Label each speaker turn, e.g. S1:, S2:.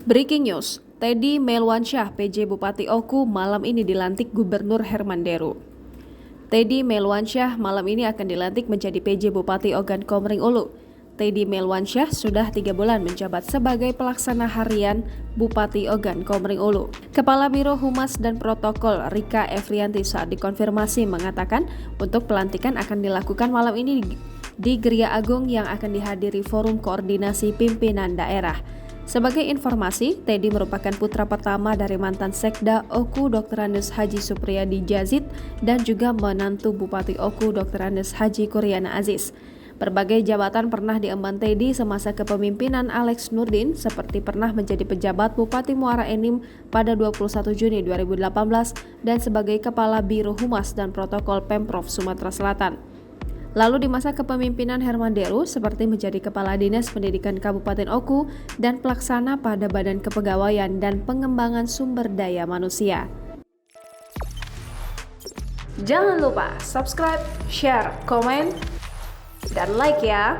S1: Breaking news, Teddy Melwansyah PJ Bupati Oku malam ini dilantik Gubernur Herman Deru. Teddy Melwansyah malam ini akan dilantik menjadi PJ Bupati Ogan Komering Ulu. Teddy Melwansyah sudah 3 bulan menjabat sebagai pelaksana harian Bupati Ogan Komering Ulu. Kepala Biro Humas dan Protokol Rika Efrianti saat dikonfirmasi mengatakan untuk pelantikan akan dilakukan malam ini di Geria Agung yang akan dihadiri Forum Koordinasi Pimpinan Daerah. Sebagai informasi, Teddy merupakan putra pertama dari mantan Sekda Oku Dr. Andes Haji Supriyadi Jazid dan juga menantu Bupati Oku Dr. Andes Haji Kuryana Aziz. Berbagai jabatan pernah diemban Teddy semasa kepemimpinan Alex Nurdin, seperti pernah menjadi pejabat Bupati Muara Enim pada 21 Juni 2018 dan sebagai Kepala Biro Humas dan Protokol Pemprov Sumatera Selatan. Lalu di masa kepemimpinan Herman Deru seperti menjadi Kepala Dinas Pendidikan Kabupaten Oku dan pelaksana pada Badan Kepegawaian dan Pengembangan Sumber Daya Manusia. Jangan lupa subscribe, share, komen, dan like ya!